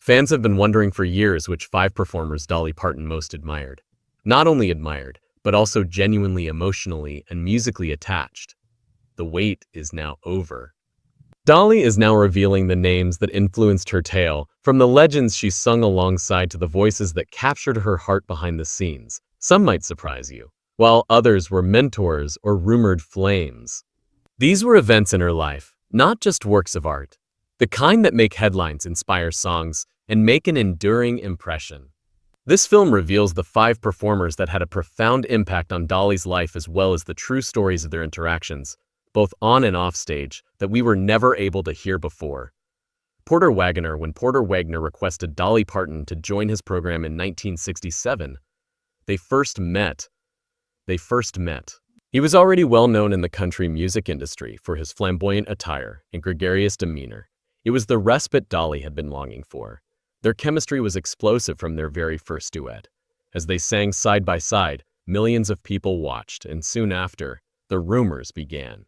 Fans have been wondering for years which 5 performers Dolly Parton most admired. Not only admired, but also genuinely emotionally and musically attached. The wait is now over. Dolly is now revealing the names that influenced her tale, from the legends she sung alongside to the voices that captured her heart behind the scenes. Some might surprise you, while others were mentors or rumored flames. These were events in her life, not just works of art. The kind that make headlines, inspire songs, and make an enduring impression. This film reveals the 5 performers that had a profound impact on Dolly's life, as well as the true stories of their interactions, both on and off stage, that we were never able to hear before. Porter Wagoner. When Porter Wagoner requested Dolly Parton to join his program in 1967, they first met. He was already well known in the country music industry for his flamboyant attire and gregarious demeanor. It was the respite Dolly had been longing for. Their chemistry was explosive from their very first duet. As they sang side by side, millions of people watched, and soon after, the rumors began.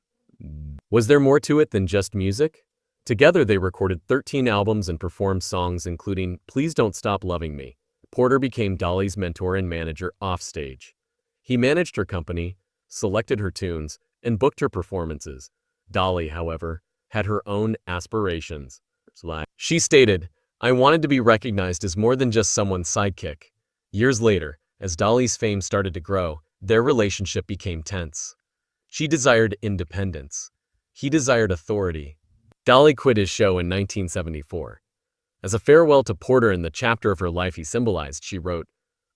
Was there more to it than just music? Together they recorded 13 albums and performed songs including Please Don't Stop Loving Me. Porter became Dolly's mentor and manager offstage. He managed her company, selected her tunes, and booked her performances. Dolly, however, had her own aspirations. She stated, "I wanted to be recognized as more than just someone's sidekick." Years later, as Dolly's fame started to grow, their relationship became tense. She desired independence. He desired authority. Dolly quit his show in 1974. As a farewell to Porter in the chapter of her life he symbolized, she wrote,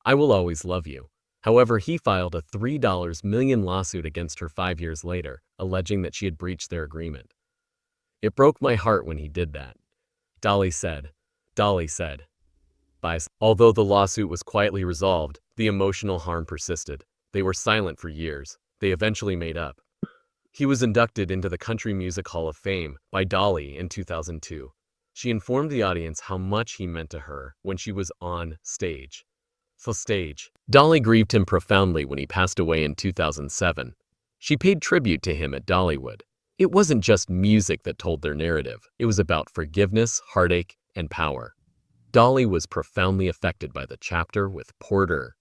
"I will always love you." However, he filed a $3 million lawsuit against her 5 years later, alleging that she had breached their agreement. "It broke my heart when he did that," Dolly said. Although the lawsuit was quietly resolved, the emotional harm persisted. They were silent for years. They eventually made up. He was inducted into the Country Music Hall of Fame by Dolly in 2002. She informed the audience how much he meant to her when she was on stage. Dolly grieved him profoundly when he passed away in 2007. She paid tribute to him at Dollywood. It wasn't just music that told their narrative. It was about forgiveness, heartache, and power. Dolly was profoundly affected by the chapter with Porter.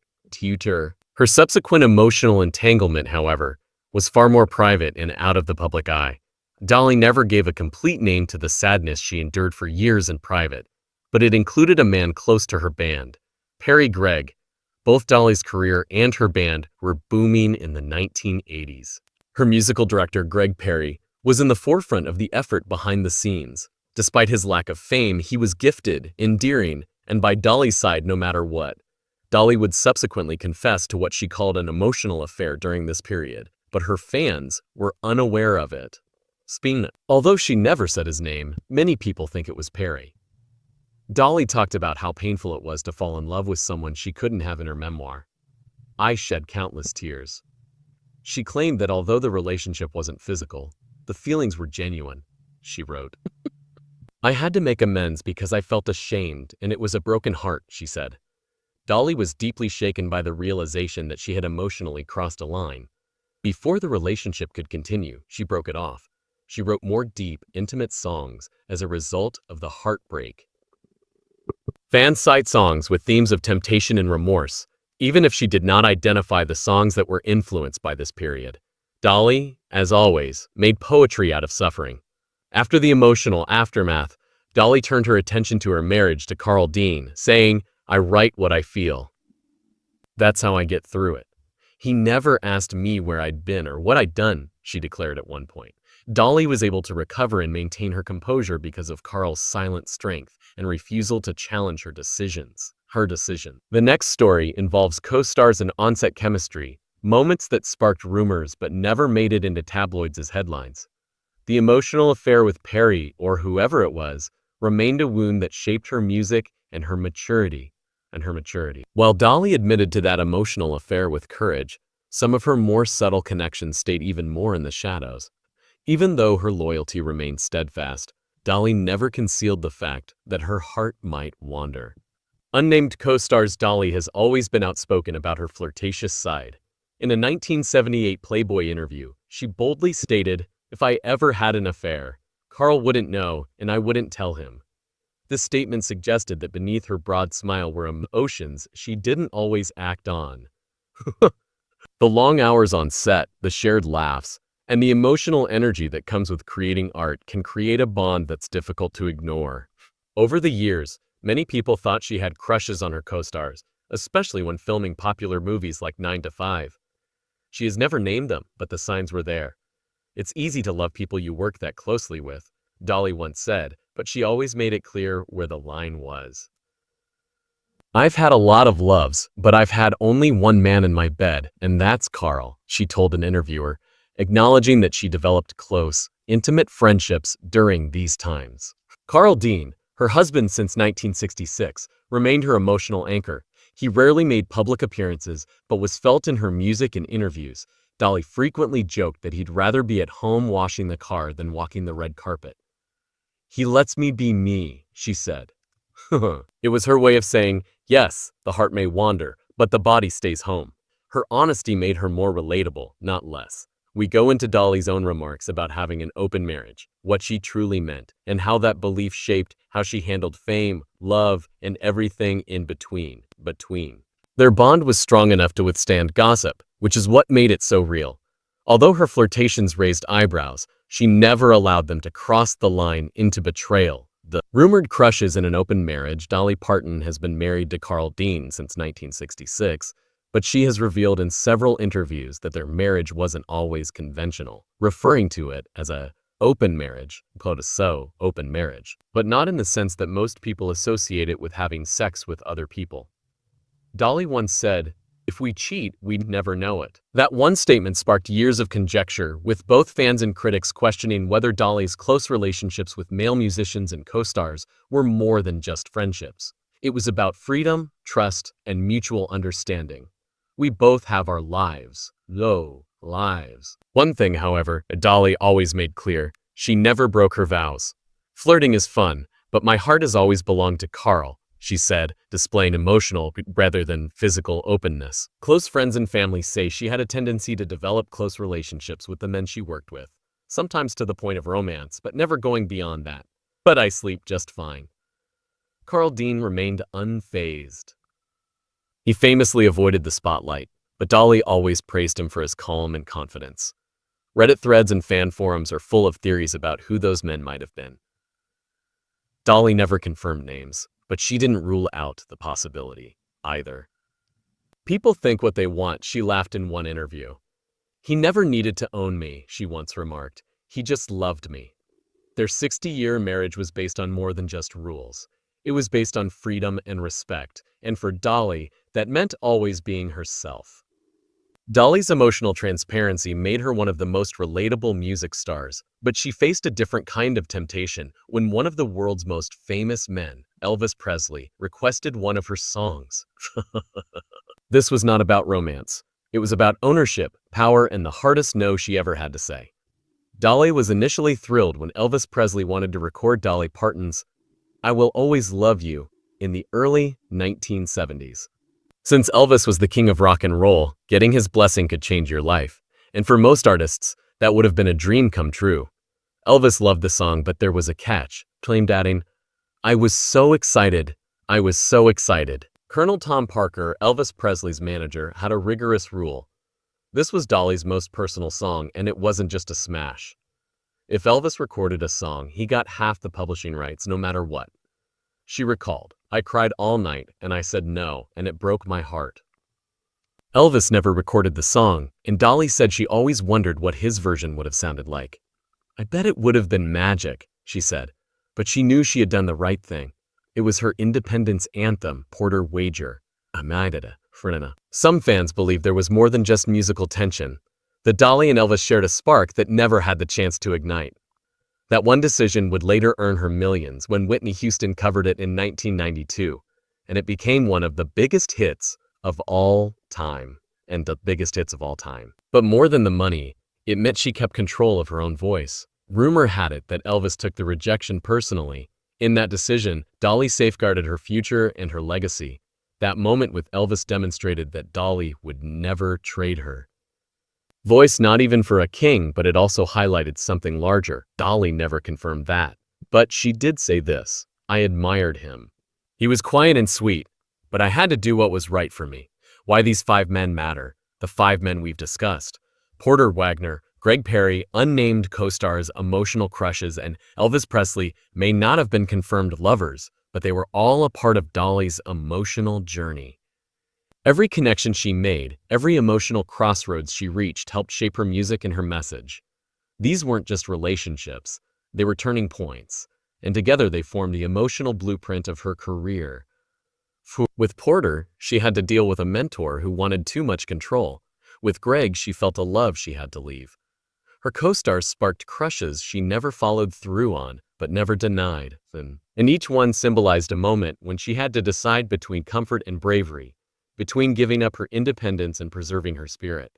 Her subsequent emotional entanglement, however, was far more private and out of the public eye. Dolly never gave a complete name to the sadness she endured for years in private, but it included a man close to her band, Perry Gregg. Both Dolly's career and her band were booming in the 1980s. Her musical director, Greg Perry, was in the forefront of the effort behind the scenes. Despite his lack of fame, he was gifted, endearing, and by Dolly's side no matter what. Dolly would subsequently confess to what she called an emotional affair during this period, but her fans were unaware of it. Although she never said his name, many people think it was Perry. Dolly talked about how painful it was to fall in love with someone she couldn't have in her memoir. "I shed countless tears." She claimed that although the relationship wasn't physical, the feelings were genuine. She wrote, "I had to make amends because I felt ashamed, and it was a broken heart," she said. Dolly was deeply shaken by the realization that she had emotionally crossed a line. Before the relationship could continue, she broke it off. She wrote more deep, intimate songs as a result of the heartbreak. Fans cite songs with themes of temptation and remorse, even if she did not identify the songs that were influenced by this period. Dolly, as always, made poetry out of suffering. After the emotional aftermath, Dolly turned her attention to her marriage to Carl Dean, saying, "I write what I feel. That's how I get through it. He never asked me where I'd been or what I'd done," she declared at one point. Dolly was able to recover and maintain her composure because of Carl's silent strength and refusal to challenge her decision. The next story involves co-stars and on-set chemistry, moments that sparked rumors but never made it into tabloids as headlines. The emotional affair with Perry, or whoever it was, remained a wound that shaped her music and her maturity. While Dolly admitted to that emotional affair with courage, some of her more subtle connections stayed even more in the shadows. Even though her loyalty remained steadfast, Dolly never concealed the fact that her heart might wander. Unnamed co-stars Dolly has always been outspoken about her flirtatious side. In a 1978 Playboy interview, she boldly stated, "If I ever had an affair, Carl wouldn't know and I wouldn't tell him." This statement suggested that beneath her broad smile were emotions she didn't always act on. The long hours on set, the shared laughs, and the emotional energy that comes with creating art can create a bond that's difficult to ignore. Over the years, many people thought she had crushes on her co-stars, especially when filming popular movies like 9 to 5. She has never named them, but the signs were there. "It's easy to love people you work that closely with," Dolly once said, but she always made it clear where the line was. "I've had a lot of loves, but I've had only one man in my bed, and that's Carl," she told an interviewer, acknowledging that she developed close, intimate friendships during these times. Carl Dean, her husband since 1966, remained her emotional anchor. He rarely made public appearances, but was felt in her music and interviews. Dolly frequently joked that he'd rather be at home washing the car than walking the red carpet. "He lets me be me," she said. It was her way of saying, yes, the heart may wander, but the body stays home. Her honesty made her more relatable, not less. We go into Dolly's own remarks about having an open marriage, what she truly meant, and how that belief shaped how she handled fame, love, and everything in between. Their bond was strong enough to withstand gossip, which is what made it so real. Although her flirtations raised eyebrows, she never allowed them to cross the line into betrayal. The rumored crushes in an open marriage. Dolly Parton has been married to Carl Dean since 1966, but she has revealed in several interviews that their marriage wasn't always conventional, referring to it as a open marriage, open marriage, but not in the sense that most people associate it with having sex with other people. Dolly once said, "If we cheat, we'd never know it." That one statement sparked years of conjecture, with both fans and critics questioning whether Dolly's close relationships with male musicians and co-stars were more than just friendships. It was about freedom, trust, and mutual understanding. We both have our lives. Lives. One thing, however, Dolly always made clear: she never broke her vows. "Flirting is fun, but my heart has always belonged to Carl," she said, displaying emotional rather than physical openness. Close friends and family say she had a tendency to develop close relationships with the men she worked with, sometimes to the point of romance, but never going beyond that. "But I sleep just fine." Carl Dean remained unfazed. He famously avoided the spotlight, but Dolly always praised him for his calm and confidence. Reddit threads and fan forums are full of theories about who those men might have been. Dolly never confirmed names, but she didn't rule out the possibility either. "People think what they want," she laughed in one interview. "He never needed to own me," she once remarked. "He just loved me." Their 60-year marriage was based on more than just rules. It was based on freedom and respect, and for Dolly, that meant always being herself. Dolly's emotional transparency made her one of the most relatable music stars, but she faced a different kind of temptation when one of the world's most famous men, Elvis Presley, requested one of her songs. This was not about romance. It was about ownership, power, and the hardest no she ever had to say. Dolly was initially thrilled when Elvis Presley wanted to record Dolly Parton's "I Will Always Love You" in the early 1970s. Since Elvis was the king of rock and roll, getting his blessing could change your life. And for most artists, that would have been a dream come true. Elvis loved the song, but there was a catch, claimed adding, I was so excited. Colonel Tom Parker, Elvis Presley's manager, had a rigorous rule. This was Dolly's most personal song, and it wasn't just a smash. If Elvis recorded a song, he got half the publishing rights no matter what. She recalled, "I cried all night, and I said no, and it broke my heart." Elvis never recorded the song, and Dolly said she always wondered what his version would have sounded like. "I bet it would have been magic," she said, but she knew she had done the right thing. It was her independence anthem, Porter Wager. Some fans believe there was more than just musical tension. That Dolly and Elvis shared a spark that never had the chance to ignite. That one decision would later earn her millions when Whitney Houston covered it in 1992, and it became one of the biggest hits of all time. But more than the money, it meant she kept control of her own voice. Rumor had it that Elvis took the rejection personally. In that decision, Dolly safeguarded her future and her legacy. That moment with Elvis demonstrated that Dolly would never trade her voice, not even for a king, but it also highlighted something larger. Dolly never confirmed that. But she did say this: I admired him. He was quiet and sweet, but I had to do what was right for me. Why these 5 men matter. The 5 men we've discussed. Porter Wagner, Greg Perry, unnamed co-stars, emotional crushes, and Elvis Presley may not have been confirmed lovers, but they were all a part of Dolly's emotional journey. Every connection she made, every emotional crossroads she reached helped shape her music and her message. These weren't just relationships, they were turning points, and together they formed the emotional blueprint of her career. With Porter, she had to deal with a mentor who wanted too much control. With Greg, she felt a love she had to leave. Her co-stars sparked crushes she never followed through on, but never denied. And each one symbolized a moment when she had to decide between comfort and bravery, between giving up her independence and preserving her spirit.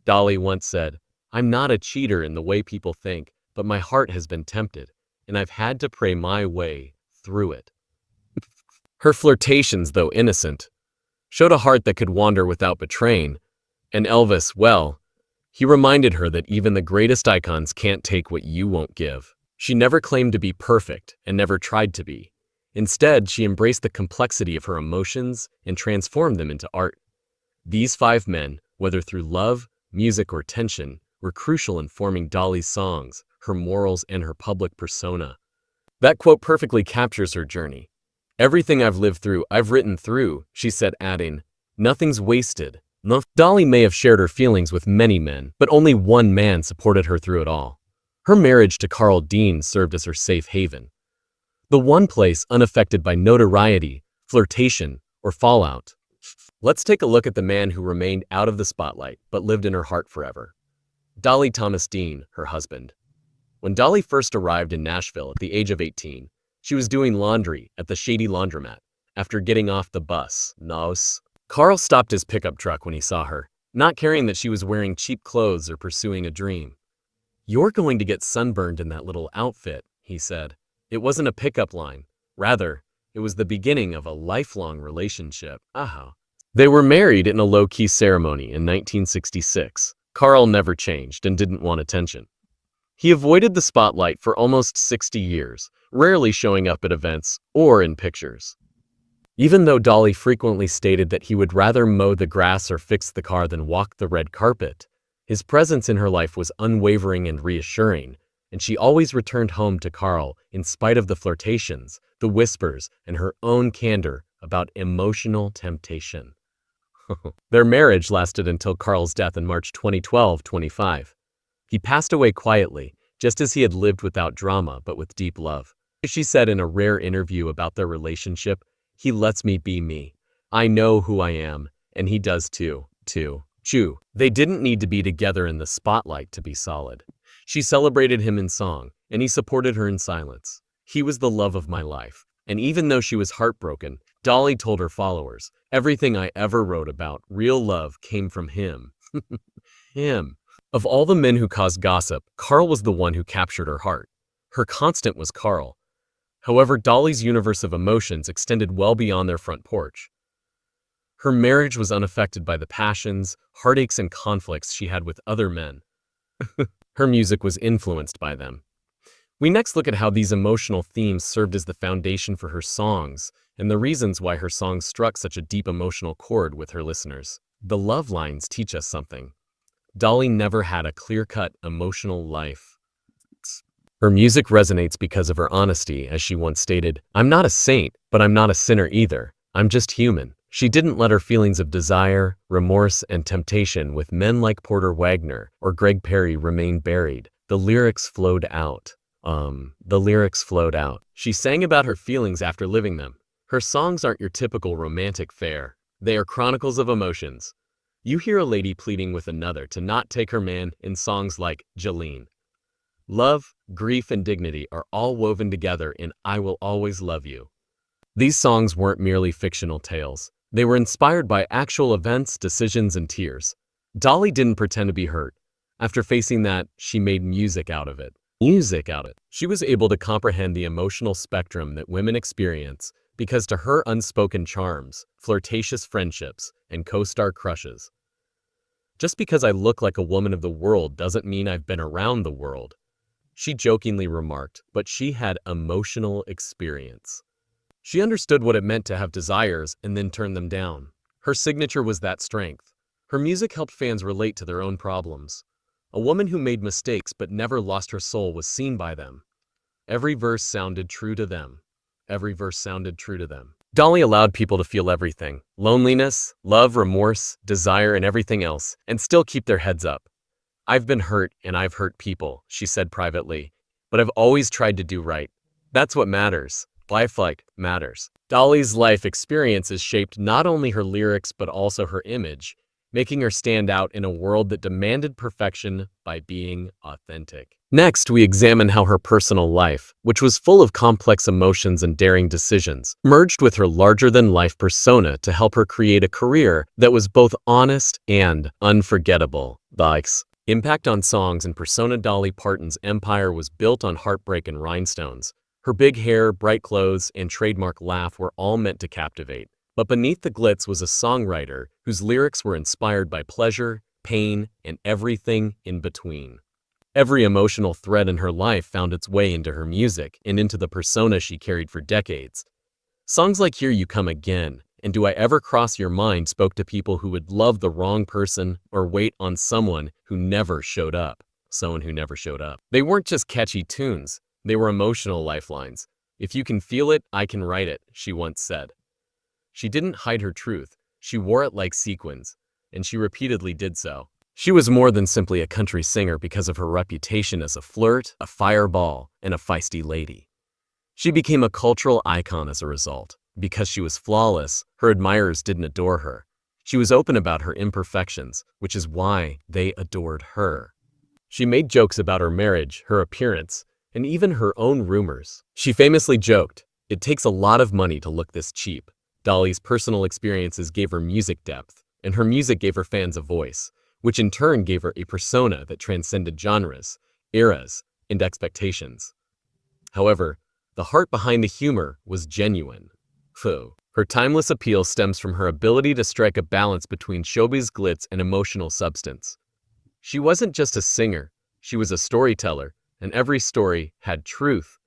Dolly once said, "I'm not a cheater in the way people think, but my heart has been tempted, and I've had to pray my way through it." Her flirtations, though innocent, showed a heart that could wander without betraying, and Elvis, well, he reminded her that even the greatest icons can't take what you won't give. She never claimed to be perfect and never tried to be. Instead, she embraced the complexity of her emotions and transformed them into art. These 5 men, whether through love, music, or tension, were crucial in forming Dolly's songs, her morals, and her public persona. That quote perfectly captures her journey. "Everything I've lived through, I've written through," she said, adding, "Nothing's wasted." Dolly may have shared her feelings with many men, but only one man supported her through it all. Her marriage to Carl Dean served as her safe haven. The one place unaffected by notoriety, flirtation, or fallout. Let's take a look at the man who remained out of the spotlight, but lived in her heart forever. Dolly Thomas Dean, her husband. When Dolly first arrived in Nashville at the age of 18, she was doing laundry at the Shady Laundromat. After getting off the bus, Carl stopped his pickup truck when he saw her, not caring that she was wearing cheap clothes or pursuing a dream. "You're going to get sunburned in that little outfit," he said. It wasn't a pickup line. Rather, it was the beginning of a lifelong relationship. They were married in a low-key ceremony in 1966. Carl never changed and didn't want attention. He avoided the spotlight for almost 60 years, rarely showing up at events or in pictures. Even though Dolly frequently stated that he would rather mow the grass or fix the car than walk the red carpet, his presence in her life was unwavering and reassuring, and she always returned home to Carl in spite of the flirtations, the whispers, and her own candor about emotional temptation. Their marriage lasted until Carl's death in March 2012-25. He passed away quietly, just as he had lived without drama but with deep love. She said in a rare interview about their relationship, "He lets me be me. I know who I am, and he does too. They didn't need to be together in the spotlight to be solid. She celebrated him in song, and he supported her in silence. He was the love of my life. And even though she was heartbroken, Dolly told her followers, "Everything I ever wrote about, real love, came from him." Him. Of all the men who caused gossip, Carl was the one who captured her heart. Her constant was Carl. However, Dolly's universe of emotions extended well beyond their front porch. Her marriage was unaffected by the passions, heartaches, and conflicts she had with other men. Her music was influenced by them. We next look at how these emotional themes served as the foundation for her songs, and the reasons why her songs struck such a deep emotional chord with her listeners. The love lines teach us something. Dolly never had a clear-cut emotional life. Her music resonates because of her honesty, as she once stated, "I'm not a saint, but I'm not a sinner either. I'm just human." She didn't let her feelings of desire, remorse, and temptation with men like Porter Wagner or Greg Perry remain buried. The lyrics flowed out. She sang about her feelings after living them. Her songs aren't your typical romantic fare. They are chronicles of emotions. You hear a lady pleading with another to not take her man in songs like Jolene. Love, grief, and dignity are all woven together in "I Will Always Love You." These songs weren't merely fictional tales. They were inspired by actual events, decisions, and tears. Dolly didn't pretend to be hurt. After facing that, she made music out of it. She was able to comprehend the emotional spectrum that women experience because to her unspoken charms, flirtatious friendships, and co-star crushes. Just because I look like a woman of the world doesn't mean I've been around the world. she jokingly remarked, but she had emotional experience. She understood what it meant to have desires and then turn them down. Her signature was that strength. Her music helped fans relate to their own problems. A woman who made mistakes but never lost her soul was seen by them. Every verse sounded true to them. Every verse sounded true to them. Dolly allowed people to feel everything: loneliness, love, remorse, desire, and everything else, and still keep their heads up. "I've been hurt and I've hurt people," she said privately, "but I've always tried to do right. That's what matters. Life matters." Dolly's life experiences shaped not only her lyrics but also her image, making her stand out in a world that demanded perfection by being authentic. Next, we examine how her personal life, which was full of complex emotions and daring decisions, merged with her larger-than-life persona to help her create a career that was both honest and unforgettable. Likes. Impact on songs and persona. Dolly Parton's empire was built on heartbreak and rhinestones. Her big hair, bright clothes, and trademark laugh were all meant to captivate. But beneath the glitz was a songwriter whose lyrics were inspired by pleasure, pain, and everything in between. Every emotional thread in her life found its way into her music and into the persona she carried for decades. Songs like Here You Come Again and Do I Ever Cross Your Mind spoke to people who would love the wrong person or wait on someone who never showed up. They weren't just catchy tunes, they were emotional lifelines. "If you can feel it, I can write it," she once said. She didn't hide her truth, she wore it like sequins, and she repeatedly did so. She was more than simply a country singer because of her reputation as a flirt, a fireball, and a feisty lady. She became a cultural icon as a result. Because she was flawless, her admirers didn't adore her. She was open about her imperfections, which is why they adored her. She made jokes about her marriage, her appearance, and even her own rumors. She famously joked, "It takes a lot of money to look this cheap." Dolly's personal experiences gave her music depth, and her music gave her fans a voice, which in turn gave her a persona that transcended genres, eras, and expectations. However, the heart behind the humor was genuine. Her timeless appeal stems from her ability to strike a balance between showbiz glitz and emotional substance. She wasn't just a singer, she was a storyteller, and every story had truth.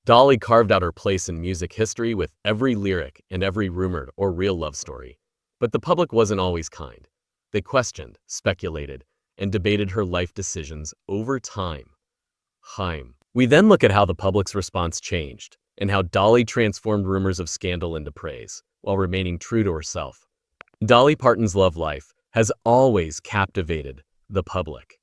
Dolly carved out her place in music history with every lyric and every rumored or real love story. But the public wasn't always kind. They questioned, speculated, and debated her life decisions over time. We then look at how the public's response changed, and how Dolly transformed rumors of scandal into praise, while remaining true to herself. Dolly Parton's love life has always captivated the public.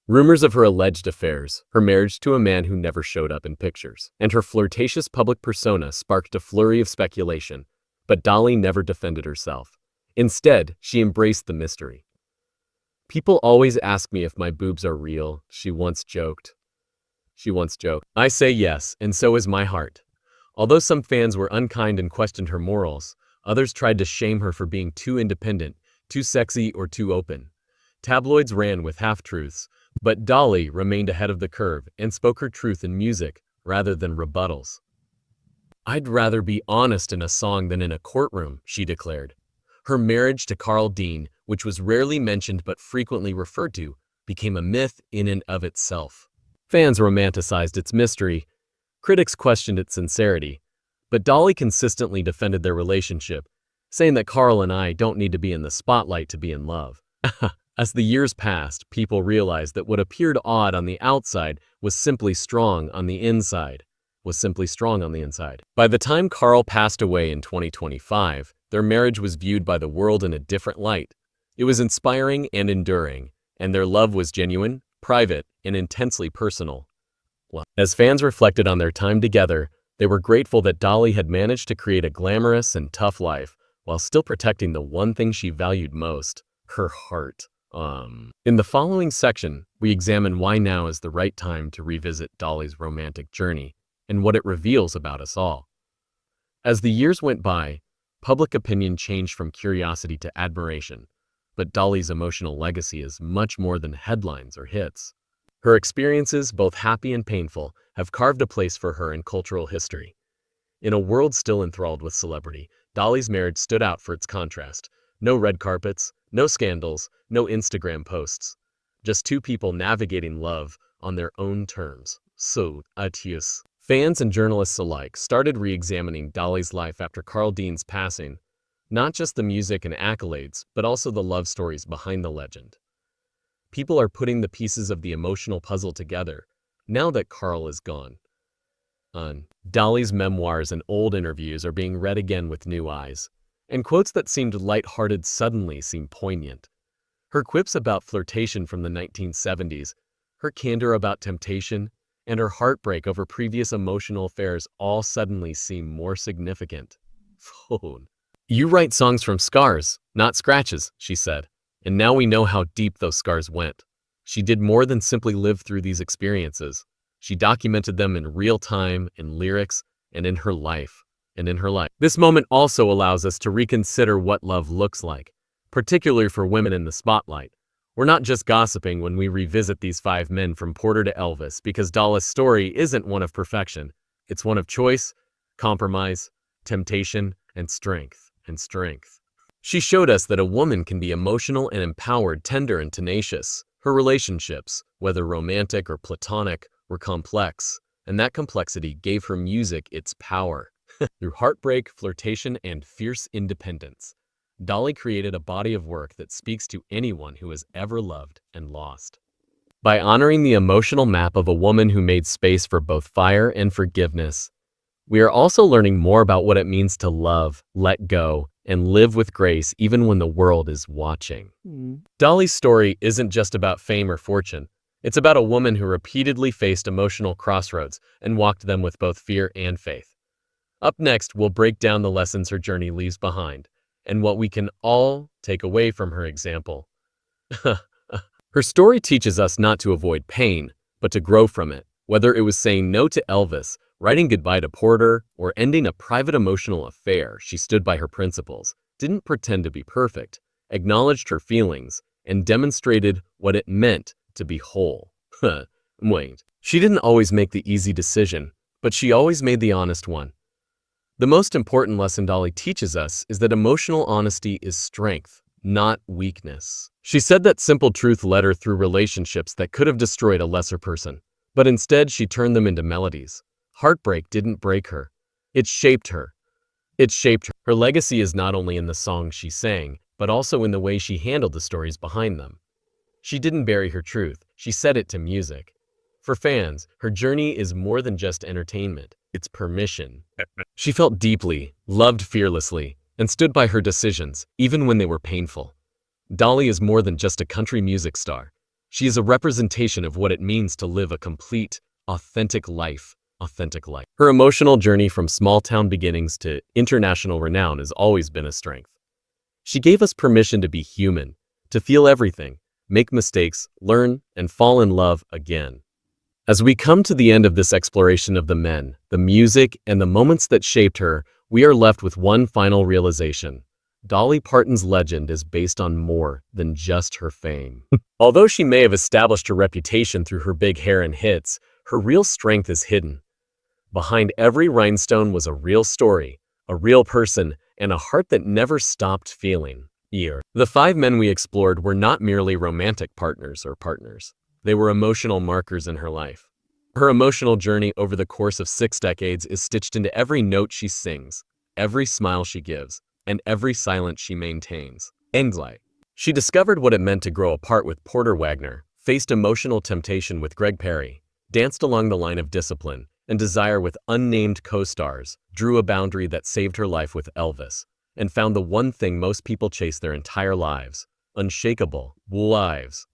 Rumors of her alleged affairs, her marriage to a man who never showed up in pictures, and her flirtatious public persona sparked a flurry of speculation, but Dolly never defended herself. Instead, she embraced the mystery. "People always ask me if my boobs are real," she once joked. "I say yes, and so is my heart." Although some fans were unkind and questioned her morals, others tried to shame her for being too independent, too sexy, or too open. Tabloids ran with half-truths, but Dolly remained ahead of the curve and spoke her truth in music rather than rebuttals. "I'd rather be honest in a song than in a courtroom," she declared. Her marriage to Carl Dean, which was rarely mentioned but frequently referred to, became a myth in and of itself. Fans romanticized its mystery, critics questioned its sincerity, but Dolly consistently defended their relationship, saying that Carl and I don't need to be in the spotlight to be in love. As the years passed, people realized that what appeared odd on the outside was simply strong on the inside. By the time Carl passed away in 2025, their marriage was viewed by the world in a different light. It was inspiring and enduring, and their love was genuine, private, and intensely personal. As fans reflected on their time together, they were grateful that Dolly had managed to create a glamorous and tough life while still protecting the one thing she valued most, her heart. In the following section, we examine why now is the right time to revisit Dolly's romantic journey and what it reveals about us all. As the years went by, public opinion changed from curiosity to admiration, but Dolly's emotional legacy is much more than headlines or hits. Her experiences, both happy and painful, have carved a place for her in cultural history. In a world still enthralled with celebrity, Dolly's marriage stood out for its contrast. No red carpets, no scandals, no Instagram posts. Just two people navigating love, on their own terms. So, adios. Fans and journalists alike started re-examining Dolly's life after Carl Dean's passing, not just the music and accolades, but also the love stories behind the legend. People are putting the pieces of the emotional puzzle together now that Carl is gone. Dolly's memoirs and old interviews are being read again with new eyes, and quotes that seemed light-hearted suddenly seem poignant. Her quips about flirtation from the 1970s, her candor about temptation, and her heartbreak over previous emotional affairs all suddenly seem more significant. Phone. You write songs from scars, not scratches, she said, and now we know how deep those scars went. She did more than simply live through these experiences. She documented them in real time, in lyrics, and in her life. This moment also allows us to reconsider what love looks like, particularly for women in the spotlight. We're not just gossiping when we revisit these 5 men from Porter to Elvis, because Dolly's story isn't one of perfection. It's one of choice, compromise, temptation, and strength. She showed us that a woman can be emotional and empowered, tender and tenacious. Her relationships, whether romantic or platonic, were complex, and that complexity gave her music its power. Through heartbreak, flirtation, and fierce independence, Dolly created a body of work that speaks to anyone who has ever loved and lost. By honoring the emotional map of a woman who made space for both fire and forgiveness, we are also learning more about what it means to love, let go, and live with grace even when the world is watching. Dolly's story isn't just about fame or fortune. It's about a woman who repeatedly faced emotional crossroads and walked them with both fear and faith. Up next, we'll break down the lessons her journey leaves behind and what we can all take away from her example. Her story teaches us not to avoid pain, but to grow from it. Whether it was saying no to Elvis, writing goodbye to Porter, or ending a private emotional affair, she stood by her principles, didn't pretend to be perfect, acknowledged her feelings, and demonstrated what it meant to be whole. Wait. She didn't always make the easy decision, but she always made the honest one. The most important lesson Dolly teaches us is that emotional honesty is strength, not weakness. She said that simple truth led her through relationships that could have destroyed a lesser person, but instead she turned them into melodies. Heartbreak didn't break her. It shaped her. Her legacy is not only in the songs she sang, but also in the way she handled the stories behind them. She didn't bury her truth. She said it to music. For fans, her journey is more than just entertainment. It's permission. She felt deeply, loved fearlessly, and stood by her decisions, even when they were painful. Dolly is more than just a country music star. She is a representation of what it means to live a complete, authentic life. Her emotional journey from small-town beginnings to international renown has always been a strength. She gave us permission to be human, to feel everything, make mistakes, learn, and fall in love again. As we come to the end of this exploration of the men, the music, and the moments that shaped her, we are left with one final realization. Dolly Parton's legend is based on more than just her fame. Although she may have established her reputation through her big hair and hits, her real strength is hidden. Behind every rhinestone was a real story, a real person, and a heart that never stopped feeling. The 5 men we explored were not merely romantic partners. They were emotional markers in her life. Her emotional journey over the course of 6 decades is stitched into every note she sings, every smile she gives, and every silence she maintains. She discovered what it meant to grow apart with Porter Wagner, faced emotional temptation with Greg Perry, danced along the line of discipline and desire with unnamed co-stars, drew a boundary that saved her life with Elvis, and found the one thing most people chase their entire lives: unshakable lives.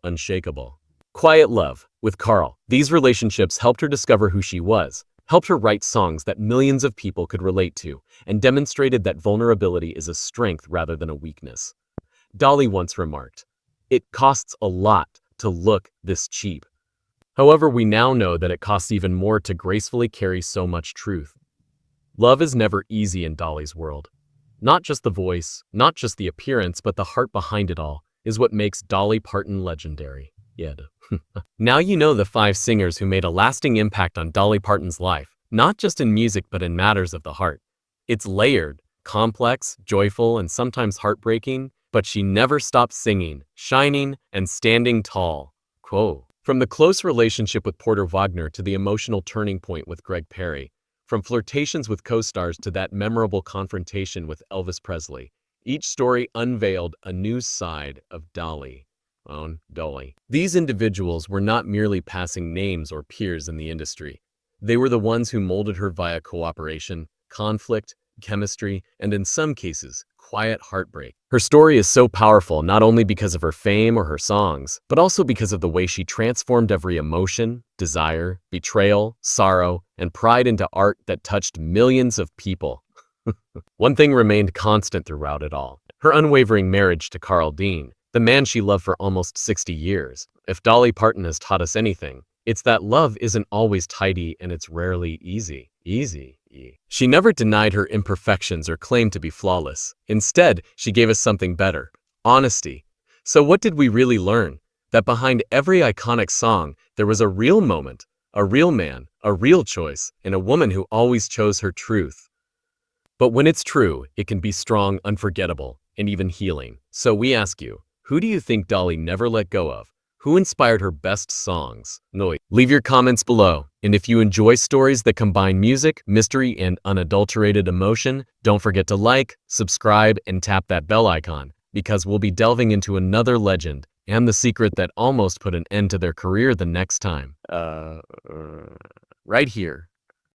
Quiet love with Carl. These relationships helped her discover who she was, helped her write songs that millions of people could relate to, and demonstrated that vulnerability is a strength rather than a weakness. Dolly once remarked, "It costs a lot to look this cheap." However, we now know that it costs even more to gracefully carry so much truth. Love is never easy in Dolly's world. Not just the voice, not just the appearance, but the heart behind it all is what makes Dolly Parton legendary. Now you know the 5 singers who made a lasting impact on Dolly Parton's life, not just in music but in matters of the heart. It's layered, complex, joyful, and sometimes heartbreaking, but she never stopped singing, shining, and standing tall. Quote. From the close relationship with Porter Wagner to the emotional turning point with Greg Perry, from flirtations with co-stars to that memorable confrontation with Elvis Presley, each story unveiled a new side of Dolly. Dolly. These individuals were not merely passing names or peers in the industry. They were the ones who molded her via cooperation, conflict, chemistry, and in some cases, quiet heartbreak. Her story is so powerful not only because of her fame or her songs, but also because of the way she transformed every emotion, desire, betrayal, sorrow, and pride into art that touched millions of people. One thing remained constant throughout it all: her unwavering marriage to Carl Dean, the man she loved for almost 60 years. If Dolly Parton has taught us anything, it's that love isn't always tidy and it's rarely easy. She never denied her imperfections or claimed to be flawless. Instead, she gave us something better: honesty. So what did we really learn? That behind every iconic song, there was a real moment, a real man, a real choice, and a woman who always chose her truth. But when it's true, it can be strong, unforgettable, and even healing. So we ask you, who do you think Dolly never let go of? Who inspired her best songs? Leave your comments below. And if you enjoy stories that combine music, mystery, and unadulterated emotion, don't forget to like, subscribe, and tap that bell icon, because we'll be delving into another legend and the secret that almost put an end to their career the next time. Right here